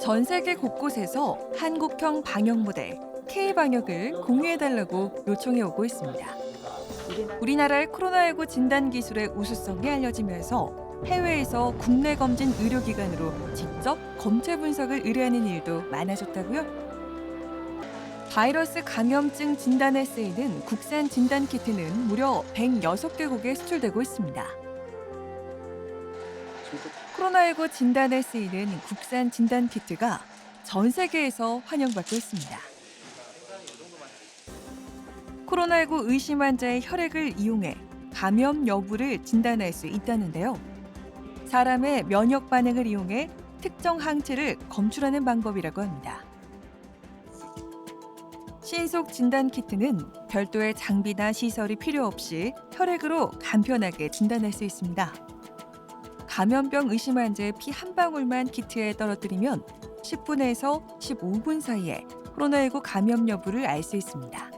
전 세계 곳곳에서 한국형 방역 모델 K-방역을 공유해달라고 요청이 오고 있습니다. 우리나라의 코로나19 진단 기술의 우수성이 알려지면서 해외에서 국내 검진 의료기관으로 직접 검체 분석을 의뢰하는 일도 많아졌다고요? 바이러스 감염증 진단에 쓰이는 국산 진단 키트는 무려 106개국에 수출되고 있습니다. 코로나19 진단에 쓰이는 국산 진단 키트가 전 세계에서 환영받고 있습니다. 코로나19 의심 환자의 혈액을 이용해 감염 여부를 진단할 수 있다는데요. 사람의 면역 반응을 이용해 특정 항체를 검출하는 방법이라고 합니다. 신속 진단 키트는 별도의 장비나 시설이 필요 없이 혈액으로 간편하게 진단할 수 있습니다. 감염병 의심 환자의 피 한 방울만 키트에 떨어뜨리면 10분에서 15분 사이에 코로나19 감염 여부를 알 수 있습니다.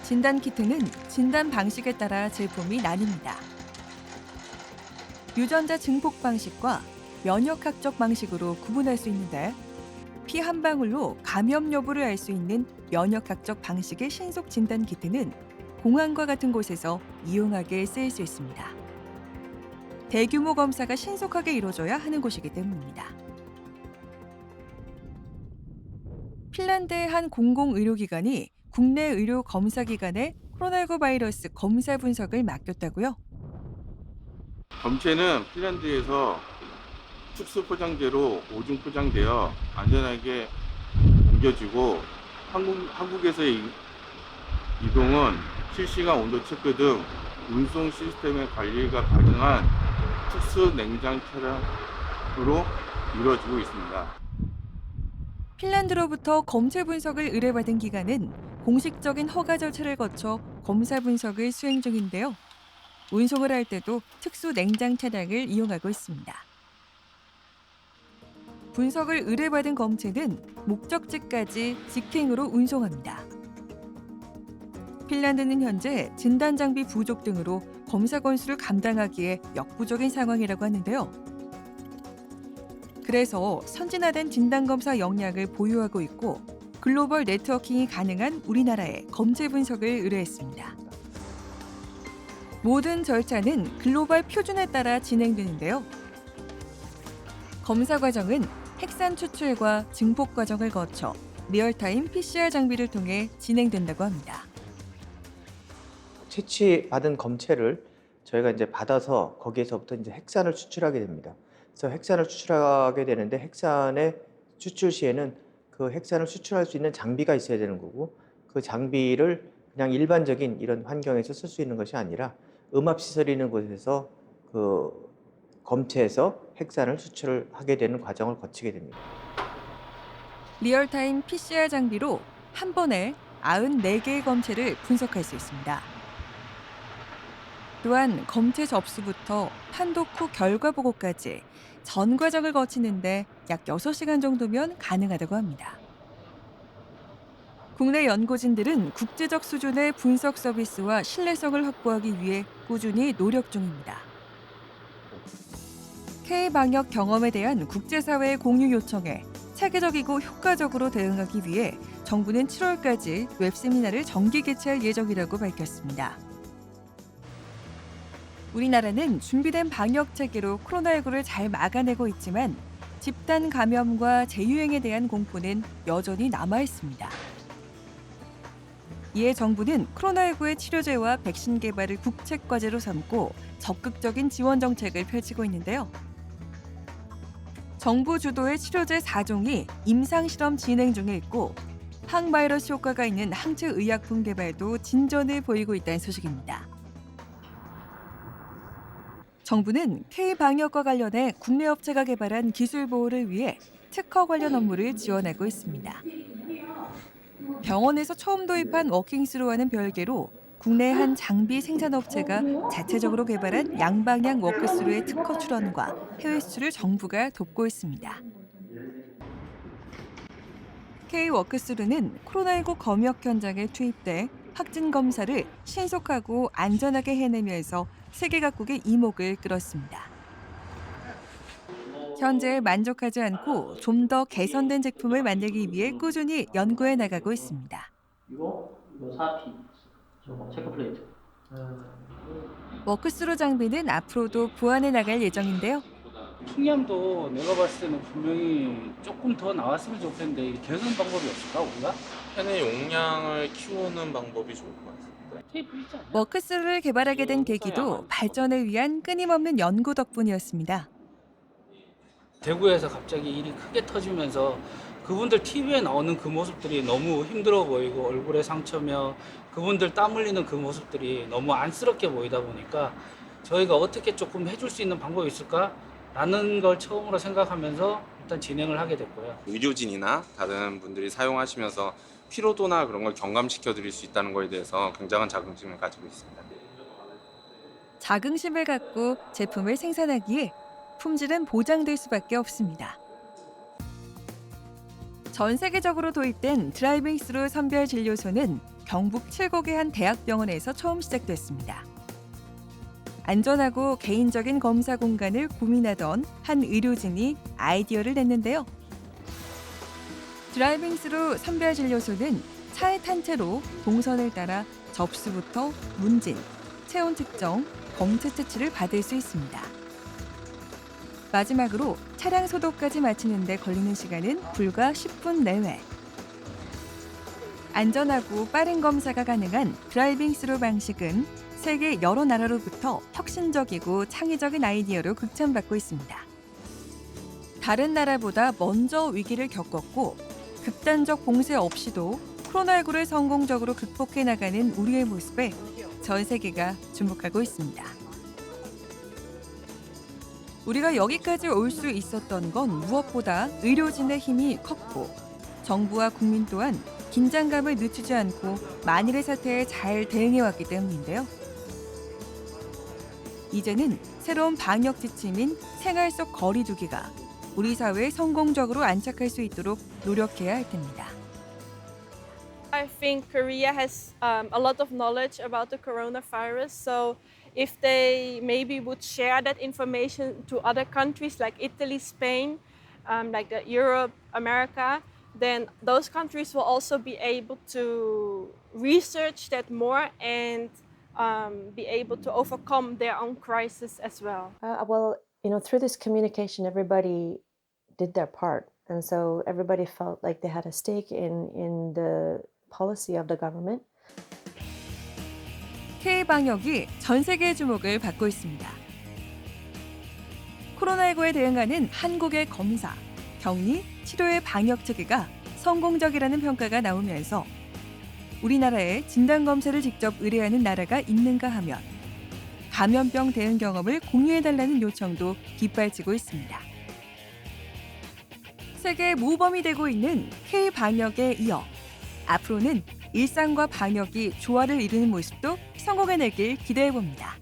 진단 키트는 진단 방식에 따라 제품이 나뉩니다. 유전자 증폭 방식과 면역학적 방식으로 구분할 수 있는데 피 한 방울로 감염 여부를 알 수 있는 면역학적 방식의 신속 진단 키트는 공항과 같은 곳에서 이용하게 쓰일 수 있습니다. 대규모 검사가 신속하게 이루어져야 하는 곳이기 때문입니다. 핀란드의 한 공공의료기관이 국내 의료 검사기관에 코로나19 바이러스 검사 분석을 맡겼다고요? 검체는 핀란드에서 특수 포장재로 오중 포장되어 안전하게 옮겨지고 한국에서의 이동은 실시간 온도 체크 등 운송 시스템의 관리가 가능한 특수 냉장 차량으로 이루어지고 있습니다. 핀란드로부터 검체 분석을 의뢰받은 기관은 공식적인 허가 절차를 거쳐 검사 분석을 수행 중인데요. 운송을 할 때도 특수 냉장 차량을 이용하고 있습니다. 분석을 의뢰받은 검체는 목적지까지 직행으로 운송합니다. 핀란드는 현재 진단 장비 부족 등으로 검사 건수를 감당하기에 역부족인 상황이라고 하는데요. 그래서 선진화된 진단검사 역량을 보유하고 있고 글로벌 네트워킹이 가능한 우리나라에 검체 분석을 의뢰했습니다. 모든 절차는 글로벌 표준에 따라 진행되는데요. 검사 과정은 핵산 추출과 증폭 과정을 거쳐 리얼타임 PCR 장비를 통해 진행된다고 합니다. 채취받은 검체를 저희가 이제 받아서 거기에서부터 이제 핵산을 추출하게 됩니다. 그래서 핵산을 추출하게 되는데 핵산의 추출 시에는 그 핵산을 추출할 수 있는 장비가 있어야 되는 거고 그 장비를 그냥 일반적인 이런 환경에서 쓸 수 있는 것이 아니라 음압시설이 있는 곳에서 그 검체에서 핵산을 추출을 하게 되는 과정을 거치게 됩니다. 리얼타임 PCR 장비로 한 번에 94개의 검체를 분석할 수 있습니다. 또한 검체 접수부터 판독 후 결과 보고까지 전 과정을 거치는데 약 6시간 정도면 가능하다고 합니다. 국내 연구진들은 국제적 수준의 분석 서비스와 신뢰성을 확보하기 위해 꾸준히 노력 중입니다. K-방역 경험에 대한 국제사회의 공유 요청에 체계적이고 효과적으로 대응하기 위해 정부는 7월까지 웹세미나를 정기 개최할 예정이라고 밝혔습니다. 우리나라는 준비된 방역 체계로 코로나19를 잘 막아내고 있지만 집단 감염과 재유행에 대한 공포는 여전히 남아 있습니다. 이에 정부는 코로나19의 치료제와 백신 개발을 국책 과제로 삼고 적극적인 지원 정책을 펼치고 있는데요. 정부 주도의 치료제 4종이 임상실험 진행 중에 있고 항바이러스 효과가 있는 항체 의약품 개발도 진전을 보이고 있다는 소식입니다. 정부는 K-방역과 관련해 국내 업체가 개발한 기술 보호를 위해 특허 관련 업무를 지원하고 있습니다. 병원에서 처음 도입한 워킹스루와는 별개로 국내 한 장비 생산업체가 자체적으로 개발한 양방향 워크스루의 특허 출원과 해외 수출을 정부가 돕고 있습니다. K-워크스루는 코로나19 검역 현장에 투입돼 확진 검사를 신속하고 안전하게 해내면서 세계 각국의 이목을 끌었습니다. 현재 만족하지 않고 좀 더 개선된 제품을 만들기 위해 꾸준히 연구해 나가고 있습니다. 이거 4P 저거 체크 플레이트. 워크스루 장비는 앞으로도 보완해 나갈 예정인데요. 풍량도 내가 봤을 때는 분명히 조금 더 나왔으면 좋겠는데 이 개선 방법이 없을까 우리가? 팬의 용량을 키우는 방법이 좋을 것 같습니다. 테이프 있지 않냐? 워크스루를 개발하게 된 계기도 발전을 위한 끊임없는 연구 덕분이었습니다. 대구에서 갑자기 일이 크게 터지면서 그분들 TV에 나오는 그 모습들이 너무 힘들어 보이고 얼굴에 상처며 그분들 땀 흘리는 그 모습들이 너무 안쓰럽게 보이다 보니까 저희가 어떻게 조금 해줄 수 있는 방법이 있을까라는 걸 처음으로 생각하면서 일단 진행을 하게 됐고요. 의료진이나 다른 분들이 사용하시면서 피로도나 그런 걸 경감시켜 드릴 수 있다는 거에 대해서 굉장한 자긍심을 가지고 있습니다. 자긍심을 갖고 제품을 생산하기에 품질은 보장될 수밖에 없습니다. 전 세계적으로 도입된 드라이빙 스루 선별 진료소는 경북 칠곡의 한 대학병원에서 처음 시작됐습니다. 안전하고 개인적인 검사 공간을 고민하던 한 의료진이 아이디어를 냈는데요. 드라이빙 스루 선별 진료소는 차에 탄 채로 동선을 따라 접수부터 문진, 체온 측정, 검체 채취를 받을 수 있습니다. 마지막으로 차량 소독까지 마치는 데 걸리는 시간은 불과 10분 내외. 안전하고 빠른 검사가 가능한 드라이빙 스루 방식은 세계 여러 나라로부터 혁신적이고 창의적인 아이디어로 극찬받고 있습니다. 다른 나라보다 먼저 위기를 겪었고 극단적 봉쇄 없이도 코로나19를 성공적으로 극복해 나가는 우리의 모습에 전 세계가 주목하고 있습니다. 우리가 여기까지 올 수 있었던 건 무엇보다 의료진의 힘이 컸고 정부와 국민 또한 긴장감을 늦추지 않고 만일의 사태에 잘 대응해왔기 때문인데요. 이제는 새로운 방역 지침인 생활 속 거리 두기가 우리 사회에 성공적으로 안착할 수 있도록 노력해야 할 텐니다. I think Korea has a lot of knowledge about the coronavirus. So if they maybe would share that information to other countries like Italy, Spain, like Europe, America, then those countries will also be able to research that more and be able to overcome their own crisis as well. Well, through this communication, everybody did their part. And so everybody felt like they had a stake in the policy of the government. K-방역이 전 세계의 주목을 받고 있습니다. 코로나19에 대응하는 한국의 검사, 격리, 치료의 방역 체계가 성공적이라는 평가가 나오면서 우리나라에 진단검사를 직접 의뢰하는 나라가 있는가 하면 감염병 대응 경험을 공유해달라는 요청도 빗발치고 있습니다. 세계 모범이 되고 있는 K-방역에 이어 앞으로는 일상과 방역이 조화를 이루는 모습도 성공해내길 기대해봅니다.